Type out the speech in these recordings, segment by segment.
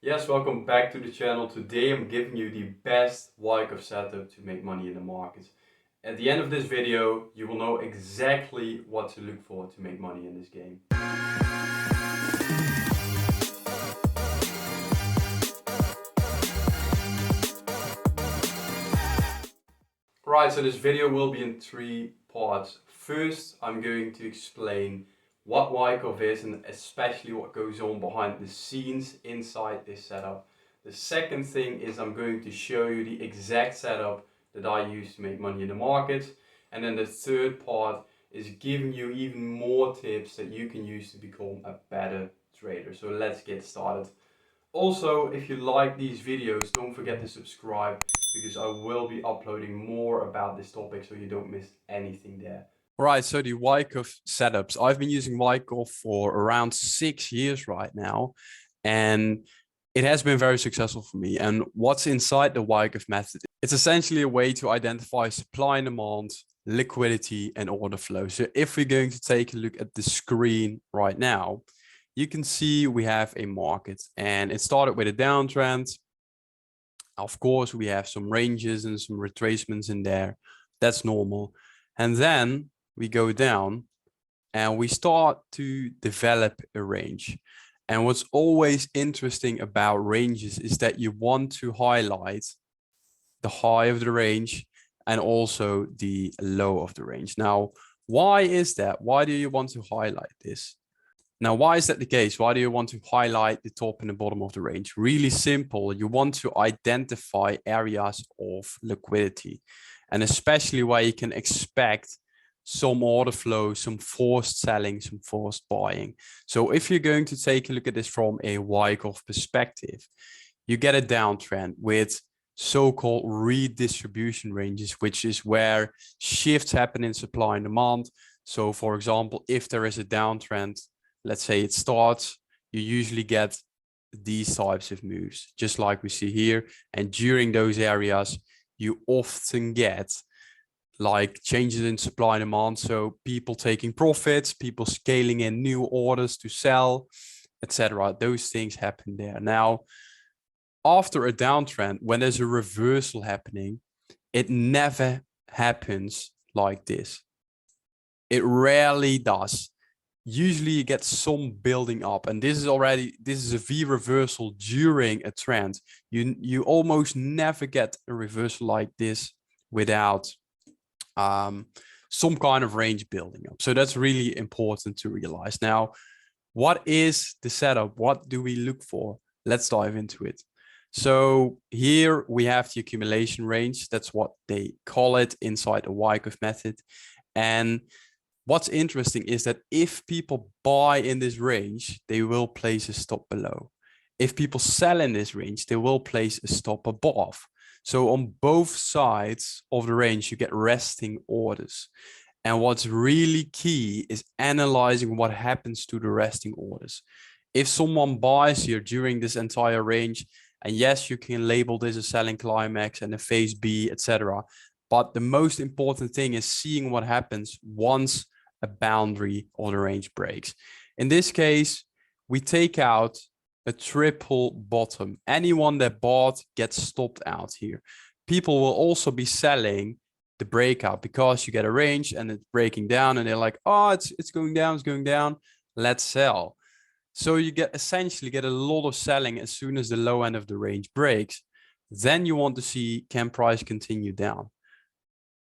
Yes, welcome back to the channel. Today I'm giving you the best Wyckoff setup to make money in the market. At the end of this video, you will know exactly what to look for to make money in this game. Right, so this video will be in 3 parts. First, I'm going to explain what Wyckoff is and especially what goes on behind the scenes inside this setup. The second thing is I'm going to show you the exact setup that I use to make money in the market. And then the third part is giving you even more tips that you can use to become a better trader. So let's get started. Also, if you like these videos, don't forget to subscribe because I will be uploading more about this topic so you don't miss anything there. Right, so the Wyckoff setups. I've been using Wyckoff for around 6 years right now, and it has been very successful for me. And what's inside the Wyckoff method? It's essentially a way to identify supply and demand, liquidity, and order flow. So if we're going to take a look at the screen right now, you can see we have a market, and it started with a downtrend. Of course, we have some ranges and some retracements in there. That's normal. And then we go down and we start to develop a range. And what's always interesting about ranges is that you want to highlight the high of the range and also the low of the range. Now, why is that? Why do you want to highlight this? Now, why is that the case? Why do you want to highlight the top and the bottom of the range? Really simple. You want to identify areas of liquidity, and especially where you can expect some order flow, some forced selling, some forced buying. So if you're going to take a look at this from a Wyckoff perspective, you get a downtrend with so-called redistribution ranges, which is where shifts happen in supply and demand. So for example, if there is a downtrend, let's say it starts, you usually get these types of moves, just like we see here. And during those areas, you often get like changes in supply and demand. So people taking profits, people scaling in new orders to sell, etc. Those things happen there. Now, after a downtrend, when there's a reversal happening, it never happens like this. It rarely does. Usually you get some building up, and this is a V reversal during a trend. You almost never get a reversal like this without some kind of range building up. So that's really important to realize. Now, what is the setup? What do we look for? Let's dive into it. So here we have the accumulation range. That's what they call it inside the Wyckoff method. And what's interesting is that if people buy in this range, they will place a stop below. If people sell in this range, they will place a stop above. So on both sides of the range, you get resting orders. And what's really key is analyzing what happens to the resting orders. If someone buys here during this entire range, and yes, you can label this a selling climax and a phase B, etc. But the most important thing is seeing what happens once a boundary or the range breaks. In this case, we take out a triple bottom. Anyone that bought gets stopped out here. People will also be selling the breakout because you get a range and it's breaking down and they're like, oh, it's going down, let's sell. So you essentially get a lot of selling as soon as the low end of the range breaks. Then you want to see, can price continue down?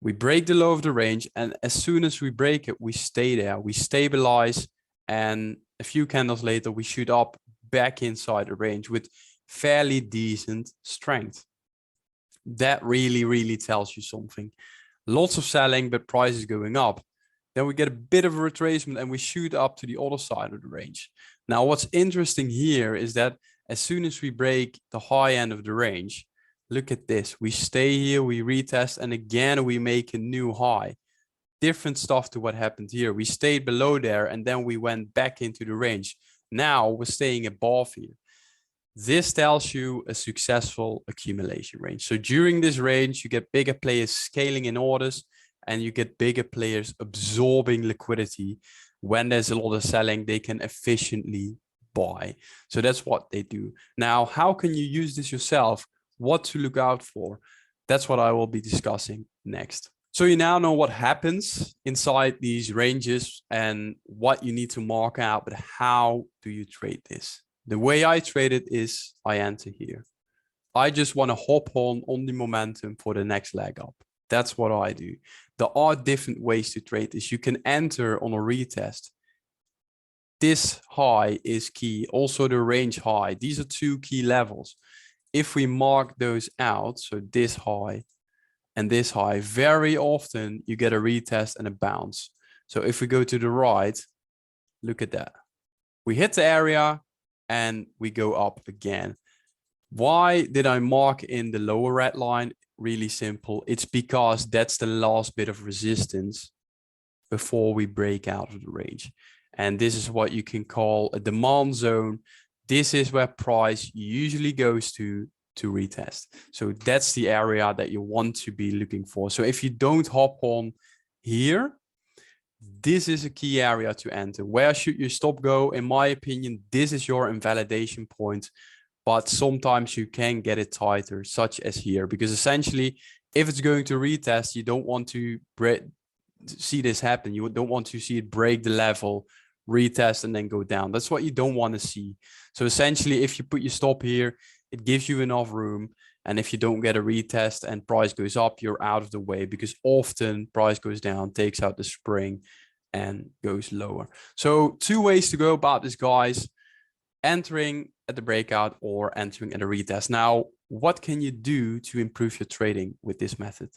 We break the low of the range, and as soon as we break it, we stay there, we stabilize, and a few candles later, we shoot up back inside the range with fairly decent strength. That really tells you something. Lots of selling, but price is going up. Then we get a bit of a retracement and we shoot up to the other side of the range. Now, what's interesting here is that as soon as we break the high end of the range, look at this. We stay here, we retest, and again, we make a new high. Different stuff to what happened here. We stayed below there, and then we went back into the range. Now we're staying above here. This tells you a successful accumulation range. So during this range, you get bigger players scaling in orders, and you get bigger players absorbing liquidity. When there's a lot of selling, they can efficiently buy. So that's what they do. Now, how can you use this yourself? What to look out for? That's what I will be discussing next. So you now know what happens inside these ranges and what you need to mark out, but how do you trade this? The way I trade it is I enter here. I just want to hop on the momentum for the next leg up. That's what I do. There are different ways to trade this. You can enter on a retest. This high is key. Also the range high. These are two key levels. If we mark those out, so this high and this high, very often you get a retest and a bounce. So if we go to the right, look at that. We hit the area and we go up again. Why did I mark in the lower red line? Really simple. It's because that's the last bit of resistance before we break out of the range. And this is what you can call a demand zone. This is where price usually goes to retest. So that's the area that you want to be looking for. So if you don't hop on here, this is a key area to enter. Where should your stop go? In my opinion, this is your invalidation point. But sometimes you can get it tighter, such as here, because essentially, if it's going to retest, you don't want to see this happen. You don't want to see it break the level, retest, and then go down. That's what you don't want to see. So essentially, if you put your stop here, it gives you enough room. And if you don't get a retest and price goes up, you're out of the way, because often price goes down, takes out the spring and goes lower. So two ways to go about this, guys. Entering at the breakout or entering at a retest. Now, what can you do to improve your trading with this method?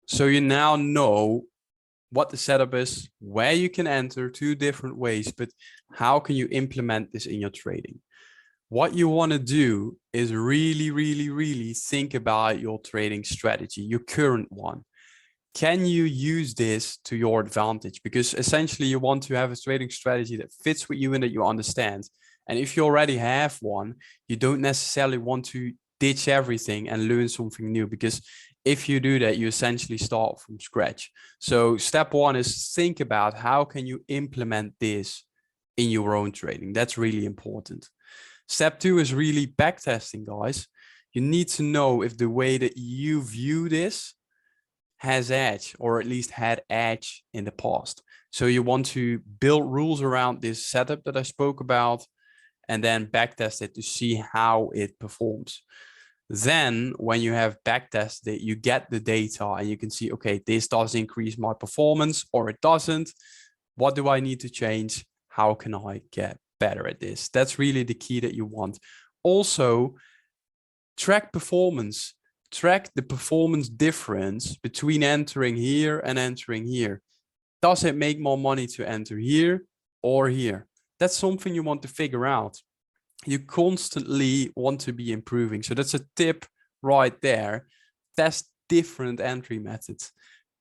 So you now know what the setup is, where you can enter, two different ways, but how can you implement this in your trading? What you want to do is really think about your trading strategy, your current one. Can you use this to your advantage? Because essentially you want to have a trading strategy that fits with you and that you understand. And if you already have one, you don't necessarily want to ditch everything and learn something new, because if you do that, you essentially start from scratch. So step one is think about how can you implement this in your own trading. That's really important. Step two is really backtesting, guys. You need to know if the way that you view this has edge, or at least had edge in the past. So you want to build rules around this setup that I spoke about, and then backtest it to see how it performs. Then when you have backtested it, you get the data and you can see, okay, this does increase my performance or it doesn't. What do I need to change? How can I get better at this? That's really the key that you want. Also, track performance. Track the performance difference between entering here and entering here. Does it make more money to enter here or here? That's something you want to figure out. You constantly want to be improving. So that's a tip right there. Test different entry methods.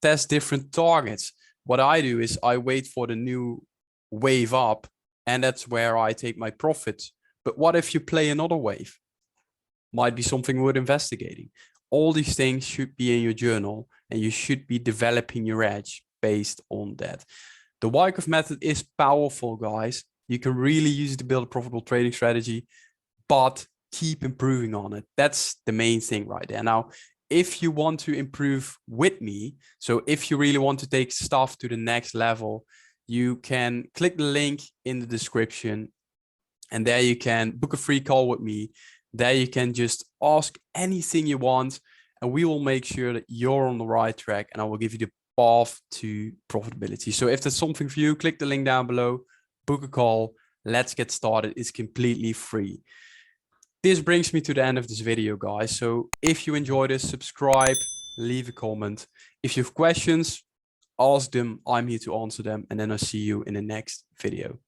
Test different targets. What I do is I wait for the new wave up, and that's where I take my profits. But what if you play another wave? Might be something worth investigating. All these things should be in your journal, and you should be developing your edge based on that. The Wyckoff method is powerful, guys. You can really use it to build a profitable trading strategy, but keep improving on it. That's the main thing right there. Now, if you want to improve with me, so if you really want to take stuff to the next level, you can click the link in the description, and there you can book a free call with me. There you can just ask anything you want, and we will make sure that you're on the right track, and I will give you the path to profitability. So if that's something for you, click the link down below, book a call, let's get started. It's completely free. This brings me to the end of this video, guys. So if you enjoyed this, subscribe, leave a comment. If you have questions, ask them. I'm here to answer them. And then I'll see you in the next video.